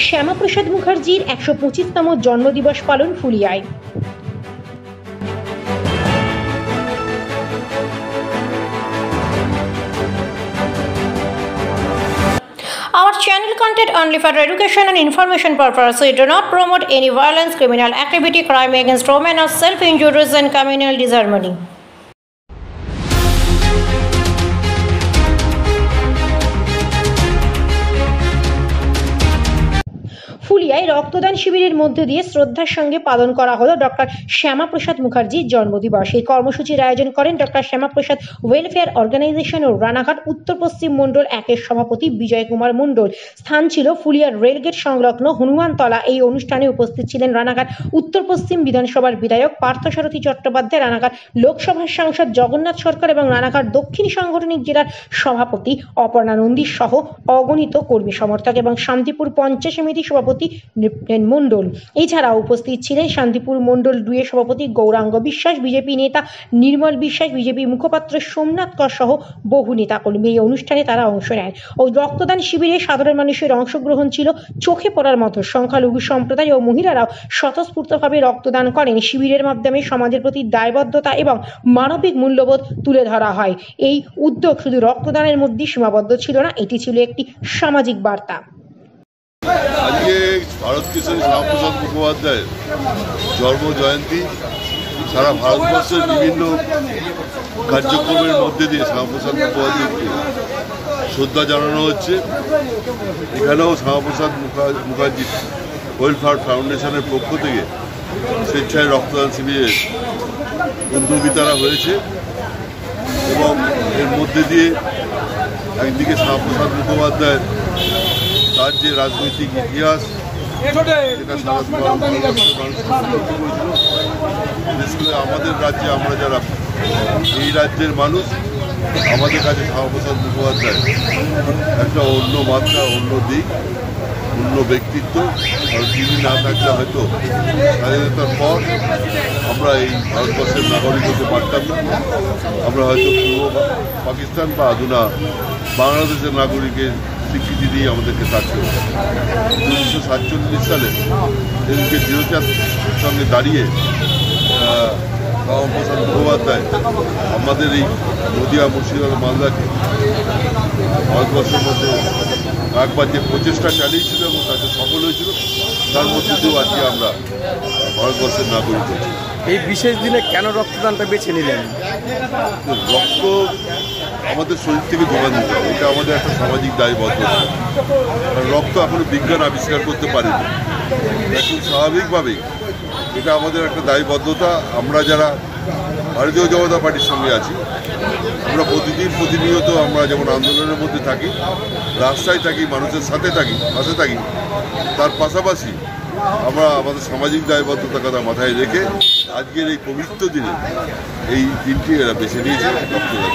শ্যামাপ্রসাদ মুখার্জির ১২৫তম জন্মদিবস পালন ফুলিয়ায়। Our channel content only for education and information purposes. We do not promote any violence, criminal activity, crime against women, or self-injuries and communal disharmony. ফুলিয়ায় রক্তদান শিবিরের মধ্যে দিয়ে শ্রদ্ধার সঙ্গে পালন করা হলো ডক্টর শ্যামাপ্রসাদ মুখার্জির জন্মদিবস। এই কর্মসূচির আয়োজন করেন ডক্টর শ্যামাপ্রসাদ ওয়েলফেয়ার অর্গানাইজেশন ও রানাঘাট উত্তর পশ্চিম মণ্ডল ১-এর সভাপতি বিজয় কুমার মণ্ডল। স্থান ছিল ফুলিয়ার রেলগেট সংলগ্ন হনুমানতলা। এই অনুষ্ঠানে উপস্থিত ছিলেন রানাঘাট উত্তর পশ্চিম বিধানসভার বিধায়ক পার্থসারথী চট্টোপাধ্যায়, রানাঘাট লোকসভার সাংসদ জগন্নাথ সরকার এবং রানাঘাট দক্ষিণ সাংগঠনিক জেলার সভাপতি অপর্ণা নন্দী সহ অগণিত কর্মী সমর্থক এবং শান্তিপুর পঞ্চায়েত সমিতির সভাপতি মণ্ডল। এছাড়াও উপস্থিত ছিলেন শান্তিপুর মণ্ডল ২-এর সভাপতি গৌরাঙ্গ বিশ্বাস, বিজেপি নেতা নির্মল বিশ্বাস, বিজেপি মুখপাত্র সোমনাথ কর সহ বহু নেতাকর্মী। এই অনুষ্ঠানে তারা অংশ নেন। ওই রক্তদান শিবিরে সাধারণ মানুষের অংশগ্রহণ ছিল চোখে পড়ার মতো। সংখ্যালঘু সম্প্রদায় ও মহিলারাও স্বতঃস্ফূর্তভাবে রক্তদান করেন। শিবিরের মাধ্যমে সমাজের প্রতি দায়বদ্ধতা এবং মানবিক মূল্যবোধ তুলে ধরা হয়। এই উদ্যোগ শুধু রক্তদানের মধ্যে সীমাবদ্ধ ছিল না, এটি ছিল একটি সামাজিক বার্তা। আজকে ভারত কেশরী শ্যামাপ্রসাদ মুখোপাধ্যায়ের জন্ম জয়ন্তী। সারা ভারতবর্ষের বিভিন্ন কার্যক্রমের মধ্যে দিয়ে শ্যামাপ্রসাদ মুখোপাধ্যায়কে শ্রদ্ধা জানানো হচ্ছে। এখানেও শ্যামাপ্রসাদ মুখার্জি ওয়েলফেয়ার ফাউন্ডেশনের পক্ষ থেকে স্বেচ্ছায় রক্তদান শিবিরের উদ্যোগিতারা হয়েছে এবং এর মধ্যে দিয়ে একদিকে শ্যামাপ্রসাদ মুখোপাধ্যায়ের তার যে রাজনৈতিক ইতিহাস এটা সারা বিশেষ করে আমাদের রাজ্যে আমরা যারা এই রাজ্যের মানুষ, আমাদের কাছে শ্যামাপ্রসাদ মুখোপাধ্যায় একটা অন্য মাত্রা, অন্য দিক, অন্য ব্যক্তিত্ব। কারণ তিনি না থাকলে হয়তো স্বাধীনতার পর আমরা এই ভারতবর্ষের নাগরিক হতে পারতাম না। আমরা হয়তো পূর্ব পাকিস্তান বা আধুনা বাংলাদেশের নাগরিকের স্বীকৃতি দিয়ে আমাদেরকে থাকতে হবে। 1947 সালে এদিকে দৃঢ়তার সঙ্গে দাঁড়িয়ে শ্যামাপ্রসাদ মুখোপাধ্যায় আমাদের এই নদিয়া, মুর্শিদাবাদ, মালদাকে ভারতবর্ষের মধ্যে একবার যে প্রচেষ্টা চালিয়েছিল এবং তাতে সফল হয়েছিল, তার মধ্যে দিয়েও আজকে আমরা ভারতবর্ষের নাগরিক হয়েছি। এই বিশেষ দিনে কেন রক্তদানটা বেছে নিলেন? রক্ত আমাদের শরীর থেকে যোগান দিতে হবে, এটা আমাদের একটা সামাজিক দায়বদ্ধতা। রক্ত এখনো বিজ্ঞান আবিষ্কার করতে পারেনি, এখন স্বাভাবিকভাবেই এটা আমাদের একটা দায়বদ্ধতা। আমরা যারা ভারতীয় জনতা পার্টির সঙ্গে আছি, আমরা প্রতিনিয়ত আমরা যেমন আন্দোলনের মধ্যে থাকি, রাস্তায় থাকি, মানুষের সাথে থাকি, পাশে থাকি, তার পাশাপাশি আমরা আমাদের সামাজিক দায়বদ্ধতার কথা মাথায় রেখে আজকের এই পবিত্র দিনে এই দিনটি এরা বেছে নিয়েছে রক্তদান।